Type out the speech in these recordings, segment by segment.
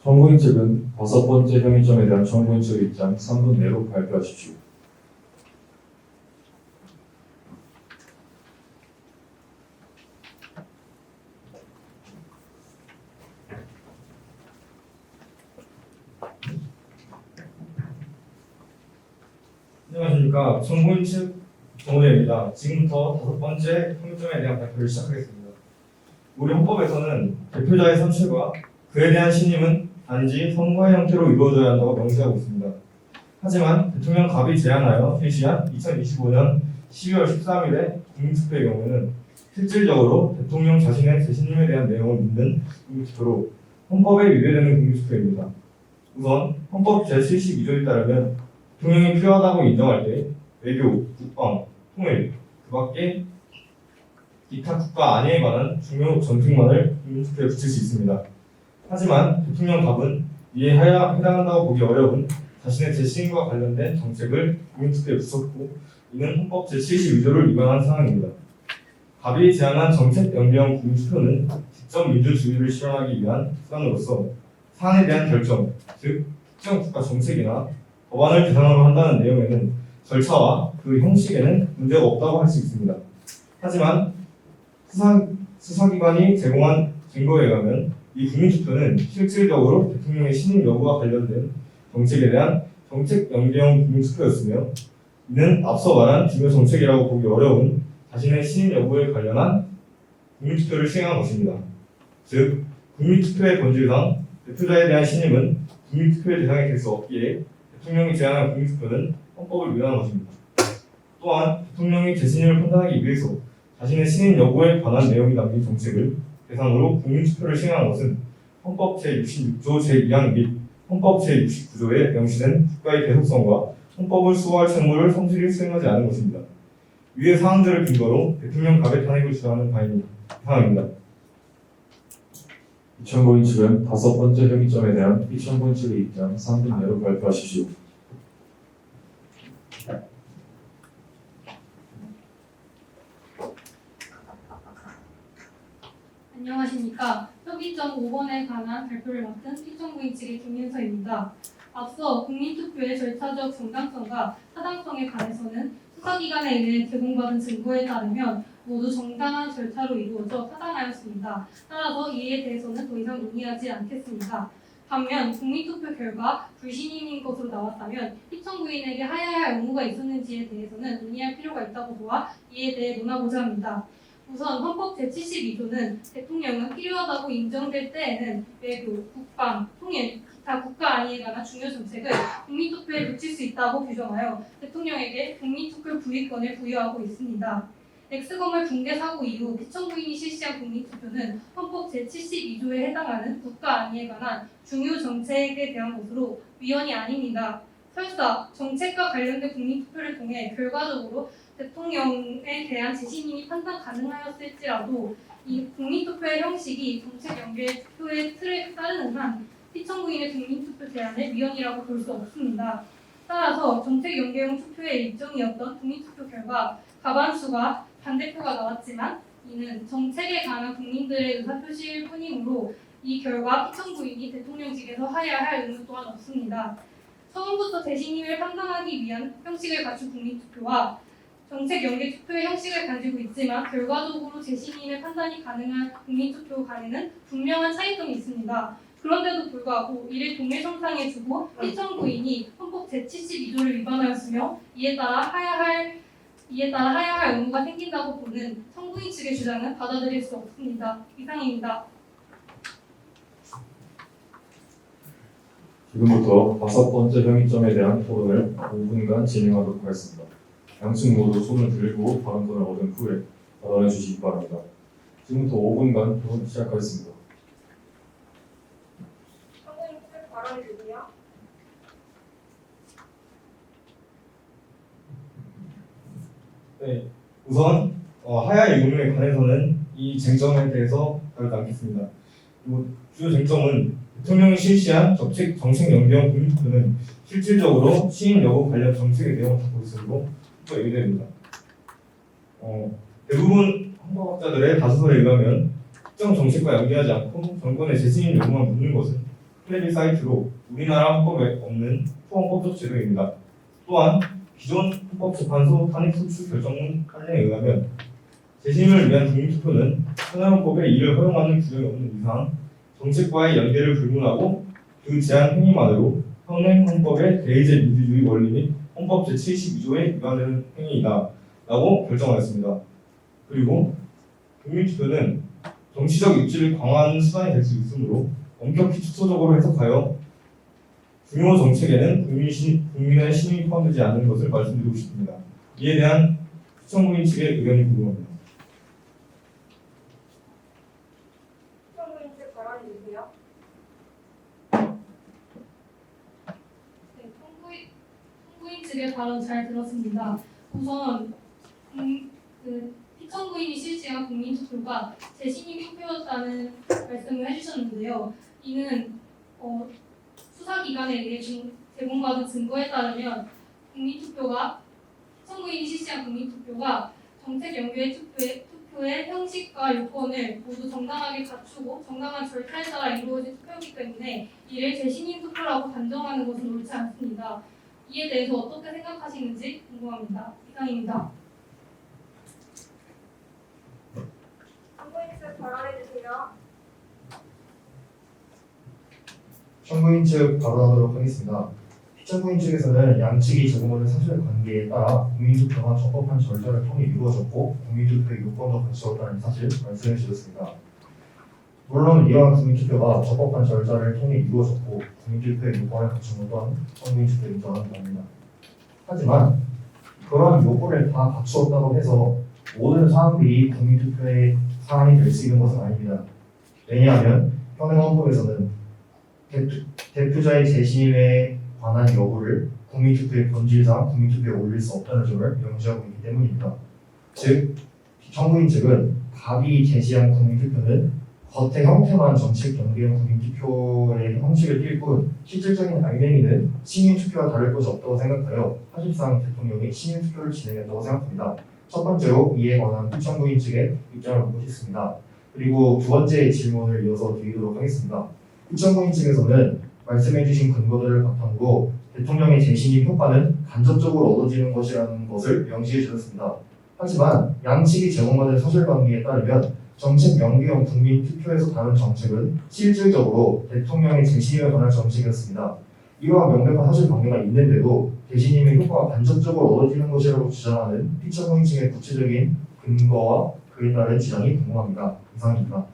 청구인 측은 다섯 번째 혐의점에 대한 청구인 측의 입장 3분 내로 발표하십시오. 안녕하십니까. 청구인 측 정우재입니다. 지금부터 다섯 번째 혐의점에 대한 발표를 시작하겠습니다. 우리 헌법에서는 대표자의 선출과 그에 대한 신임은 단지 선거의 형태로 이루어져야 한다고 명시하고 있습니다. 하지만 대통령 갑이 제안하여 실시한 2025년 12월 13일의 국민투표의 경우에는 실질적으로 대통령 자신의 재신임에 대한 내용을 묻는 국민투표로 헌법에 위배되는 국민투표입니다. 우선 헌법 제72조에 따르면 대통령이 필요하다고 인정할 때 외교, 국방, 통일, 그 밖에 기타 국가 안위에 관한 중요 정책만을 국민투표에 붙일 수 있습니다. 하지만 대통령 갑은 이에 해당한다고 보기 어려운 자신의 재신임과 관련된 정책을 국민투표에 붙였고 이는 헌법 제72조를 위반한 상황입니다. 갑이 제안한 정책 연계형 국민투표는 직접 민주주의를 실현하기 위한 수단으로서 사안에 대한 결정, 즉 특정 국가 정책이나 법안을 대상으로 한다는 내용에는 절차와 그 형식에는 문제가 없다고 할 수 있습니다. 하지만 수사기관이 제공한 증거에 의하면 이 국민투표는 실질적으로 대통령의 신임 여부와 관련된 정책에 대한 정책 연계형 국민투표였으며 이는 앞서 말한 중요 정책이라고 보기 어려운 자신의 신임 여부에 관련한 국민투표를 시행한 것입니다. 즉, 국민투표의 본질상 대표자에 대한 신임은 국민투표의 대상이 될 수 없기에 대통령이 제안한 국민투표는 헌법을 위반한 것입니다. 또한 대통령이 재신임을 판단하기 위해서 자신의 신임 여부에 관한 내용이 담긴 정책을 대상으로 국민투표를 시행한 것은 헌법 제66조 제2항 및 헌법 제69조에 명시된 국가의 계속성과 헌법을 수호할 책무를 성실히 수행하지 않은 것입니다. 위의 사항들을 근거로 대통령 갑의 탄핵을 주장하는 바입니다. 이상입니다. 이청구인 측은 다섯 번째 혐의점에 대한 이청구인 측의 입장 3분 내로 발표하십시오. 안녕하십니까. 협의점 5번에 관한 발표를 맡은 피청구인 측의 김윤서입니다. 앞서 국민투표의 절차적 정당성과 타당성에 관해서는 수사기관에 의해 제공받은 증거에 따르면 모두 정당한 절차로 이루어져 타당하였습니다. 따라서 이에 대해서는 더 이상 논의하지 않겠습니다. 반면 국민투표 결과 불신임인 것으로 나왔다면 피청구인에게 하야할 의무가 있었는지에 대해서는 논의할 필요가 있다고 보아 이에 대해 논하고자 합니다. 우선 헌법 제72조는 대통령은 필요하다고 인정될 때에는 외교, 국방, 통일, 기타 국가 안위에 관한 중요 정책을 국민투표에 붙일 수 있다고 규정하여 대통령에게 국민투표 부의권을 부여하고 있습니다. X건물 붕괴 사고 이후 피청구인이 실시한 국민투표는 헌법 제72조에 해당하는 국가 안위에 관한 중요 정책에 대한 것으로 위헌이 아닙니다. 설사 정책과 관련된 국민투표를 통해 결과적으로 대통령에 대한 재신임이 판단 가능하였을지라도 이 국민투표의 형식이 정책 연계 투표의 틀에 따르는 한 피청구인의 국민투표 제안을 위헌이라고 볼 수 없습니다. 따라서 정책 연계형 투표의 일정이었던 국민투표 결과 과반수가 반대표가 나왔지만 이는 정책에 관한 국민들의 의사표시일 뿐이므로 이 결과 피청구인이 대통령직에서 하야할 의무 또한 없습니다. 처음부터 재신임을 판단하기 위한 형식을 갖춘 국민투표와 정책 연계 투표의 형식을 가지고 있지만 결과적으로 재신임의 판단이 가능한 국민투표 간에는 분명한 차이점이 있습니다. 그런데도 불구하고 이를 동일선상에 두고 피청구인이 헌법 제72조를 위반하였으며 이에 따라 하야할 의무가 생긴다고 보는 청구인 측의 주장은 받아들일 수 없습니다. 이상입니다. 지금부터 다섯 번째 혐의점에 대한 토론을 5분간 진행하도록 하겠습니다. 양측 모두 손을 들고 발언권을 얻은 후에 발언해 주시기 바랍니다. 지금부터 5분간 토론 시작하겠습니다. 청구인 발언해 주세요. 네, 우선 하야의 의무에 관해서는 이 쟁점에 대해서 다루지 않겠습니다. 그리고 주요 쟁점은 대통령이 실시한 정책 연계형 국민투표는 실질적으로 시임 여부 관련 정책의 내용을 담고 있으므로 예외됩니다. 대부분 헌법학자들의 다수설에 의하면 특정 정책과 연계하지 않고 정권의 재신임 여부만 묻는 것은 플레비사이트로 우리나라 헌법에 없는 초헌법적 제도입니다. 또한 기존 헌법재판소 탄핵소추 결정문 판례에 의하면 재심을 위한 국민투표는 현행헌법에 이를 허용하는 규정이 없는 이상 정책과의 연계를 불문하고 그 제한 행위만으로 현행헌법의 대의제 민주주의 원리 및 헌법 제72조에 위반되는 행위이다 라고 결정하였습니다. 그리고 국민투표는 정치적 입지를 강화하는 수단이 될 수 있으므로 엄격히 축소적으로 해석하여 중요 정책에는 국민의 신임이 포함되지 않는 것을 말씀드리고 싶습니다. 이에 대한 시청구인 측의 의견이 궁금합니다. 시청구인 측 발언해 주세요. 네, 청구인 측의 발언 잘 들었습니다. 우선 피청구인이 실시한 국민투표가 재신임 투표였다는 말씀을 해주셨는데요. 이는 수사기관에 의해 제공받은 증거에 따르면 피청구인이 실시한 국민투표가 정책 연계의 투표의 형식과 요건을 모두 정당하게 갖추고 정당한 절차에 따라 이루어진 투표이기 때문에 이를 재신임 투표라고 단정하는 것은 옳지 않습니다. 이에 대해서 어떻게 생각하시는지 궁금합니다. 이상입니다. 시청구인 측 발언해 주세요. 청구인 측 발언하도록 하겠습니다. 피청구인 측에서는 양측이 제공하는 사실관계에 따라 국민투표가 적법한 절차를 통해 이루어졌고 국민투표의 요건도 갖추었다는 사실 말씀해 주셨습니다. 물론 이러한 국민투표가 적법한 절차를 통해 이루어졌고 국민투표의 요건을 갖춘 것 또한 청구인 측도 인정하는 바입니다. 하지만 그러한 요건을 다 갖추었다고 해서 모든 사항들이 국민투표의 사안이 될 수 있는 것은 아닙니다. 왜냐하면 현행헌법에서는 대표자의 재신임에 관한 여부를 국민투표의 본질상 국민투표에 올릴 수 없다는 점을 명시하고 있기 때문입니다. 즉, 청구인 측은 갑이 제시한 국민투표는 겉의 형태만 정책 연계형 국민투표의 형식을 띌 뿐 실질적인 알맹이는 시민투표와 다를 것이 없다고 생각하여 사실상 대통령이 시민투표를 진행했다고 생각합니다. 첫 번째로 이에 관한 피청구인 측의 입장을 묻고 싶습니다. 그리고 두 번째 질문을 이어서 드리도록 하겠습니다. 피청구인 측에서는 말씀해주신 근거들을 바탕으로 대통령의 재신임 효과는 간접적으로 얻어지는 것이라는 것을 명시해 주셨습니다. 하지만 양측이 제공받은 사실관계에 따르면 정책 연계형 국민 투표에서 다룬 정책은 실질적으로 대통령의 재신임에 관한 정책이었습니다. 이러한 명백한 사실관계가 있는데도 재신임의 효과가 간접적으로 얻어지는 것이라고 주장하는 피청구인 측의 구체적인 근거와 그에 따른 지장이 궁금합니다. 이상입니다.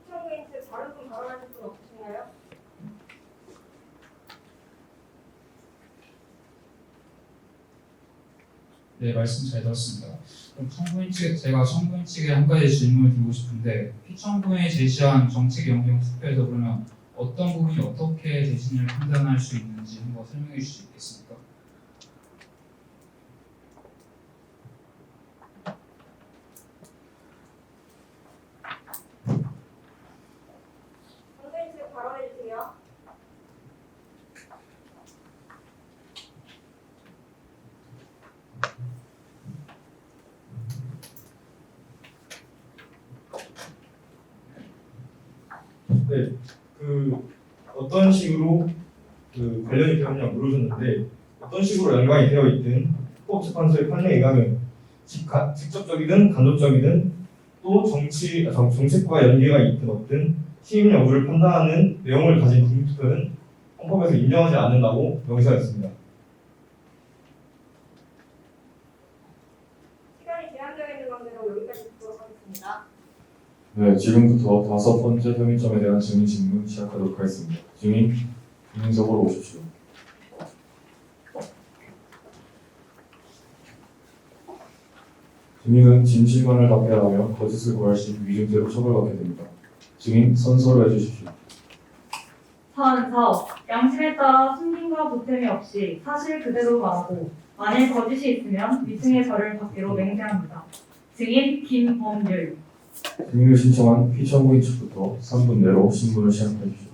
시청구인 측 다른 분 발언하실 분 없으신가요? 네, 말씀 잘 들었습니다. 그럼 제가 청구인 측에 한 가지 질문을 드리고 싶은데, 피청구인이 제시한 정책 연계형 투표에서 그러면 어떤 부분이 어떻게 재신을 판단할 수 있는지 한번 설명해 주실 수 있겠습니까? 시청구인 측 발언해 주세요. 네, 어떤 식으로 관련이 되었냐 물으셨는데 어떤 식으로 연관이 되어 있든 헌법재판소의 판례에 의하면 직접적이든 간접적이든 또 정책과 연계가 있든 없든 시민 여부를 판단하는 내용을 가진 국민투표는 헌법에서 인정하지 않는다고 명시하였습니다. 시간이 제한되어 있는 관계로 여기까지 듣도록 하겠습니다. 네, 지금부터 5번째 혐의점에 대한 증인 질문 시작하도록 하겠습니다. 증인, 증인석으로 오십시오. 증인은 진실만을 답변하며 거짓을 고할 시 위증죄로 처벌받게 됩니다. 증인, 선서를 해주십시오. 사안 4. 양심에 따라 숨김과 보탬이 없이 사실 그대로 말하고 만일 거짓이 있으면 위증의 벌을 받기로 맹세합니다. 증인 김범율. 증인을 신청한 피청구인 측부터 3분 내로 신문을 시작해 주십시오.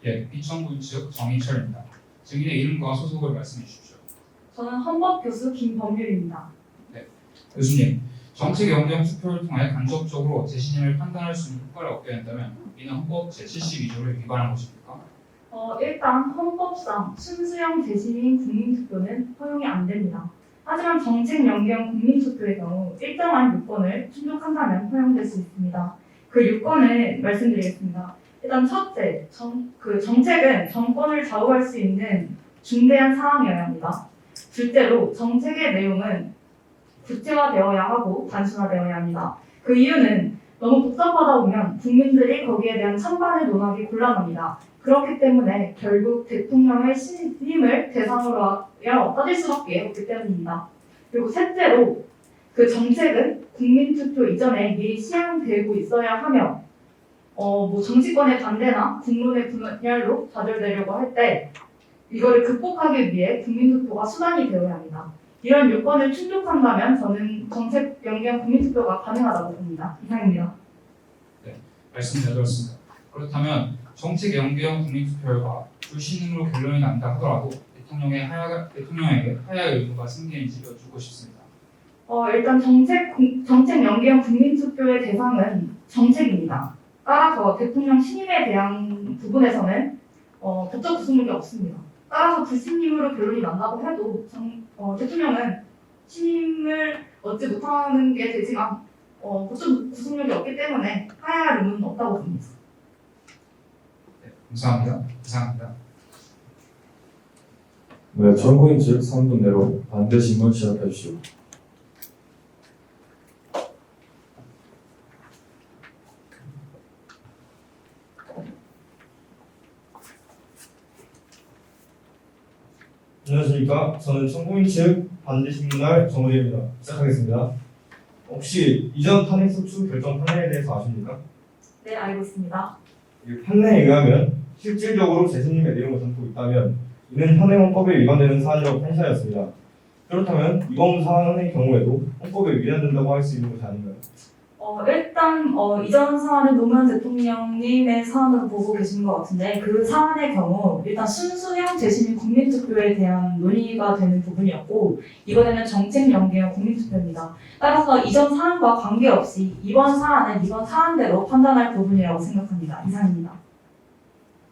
예, 피청구인 측 정인철입니다. 증인의 이름과 소속을 말씀해 주십시오. 저는 헌법교수 김범률입니다. 교수님, 정책 연경 투표를 통해 간접적으로 재신임을 판단할 수 있는 효과를 얻게 된다면 이는 헌법 제72조를 위반한 것입니까? 일단 헌법상 순수형 재신임 국민투표는 허용이 안 됩니다. 하지만 정책 연경 국민투표의 경우 일정한 요건을 충족한다면 허용될 수 있습니다. 그 요건을 말씀드리겠습니다. 일단 첫째, 정책은 정권을 좌우할 수 있는 중대한 사항이어야 합니다. 둘째로 정책의 내용은 구체화되어야 하고 단순화되어야 합니다. 그 이유는 너무 복잡하다 보면 국민들이 거기에 대한 찬반을 논하기 곤란합니다. 그렇기 때문에 결국 대통령의 신임을 대상으로 따질 수밖에 없기 때문입니다. 그리고 셋째로 그 정책은 국민투표 이전에 미리 시행되고 있어야 하며 뭐 정치권의 반대나 국론의 분열로 좌절되려고 할 때 이거를 극복하기 위해 국민투표가 수단이 되어야 합니다. 이런 요건을 충족한다면 저는 정책 연경 국민투표가 가능하다고 봅니다. 이상입니다. 말씀 잘 들었습니다. 그렇다면 정책 연경 국민투표가 불신임으로 결론이 난다 하더라도 대통령에게 하야의 의무가 생기는지 여쭙고 싶습니다. 일단 정책 연경 국민투표의 대상은 정책입니다. 따라서 대통령 신임에 대한 부분에서는 법적 구속력이 없습니다. 따라서 불신임으로 결론이 난다고 해도 대통령은 신임을 얻지 못하는 게 되지만 법적 구속력이 없기 때문에 하야할 의무는 없다고 봅니다. 네, 감사합니다. 이상입니다. 네, 청구인 측 3분 내로 반대 신문 시작해 주시오. 안녕하십니까. 저는 청구인 측 반대신문할 정우재입니다. 시작하겠습니다. 혹시 이전 탄핵소추 결정 판례에 대해서 아십니까? 네, 알고 있습니다. 이 판례에 의하면 실질적으로 재신임의 내용을 담고 있다면 이는 현행헌법에 위반되는 사안이라고 판시하였습니다. 그렇다면 이번 사안의 경우에도 헌법에 위반된다고 할 수 있는 것이 아닌가요? 일단 이전 사안은 노무현 대통령님의 사안으로 보고 계신 것 같은데 그 사안의 경우 일단 순수형 재신임 국민투표에 대한 논의가 되는 부분이었고 이번에는 정책 연계형 국민투표입니다. 따라서 이전 사안과 관계없이 이번 사안은 이번 사안대로 판단할 부분이라고 생각합니다. 이상입니다.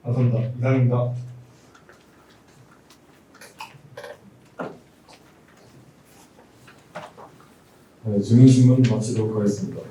감사합니다. 이상입니다. 네, 증인 신문 마치도록 하겠습니다.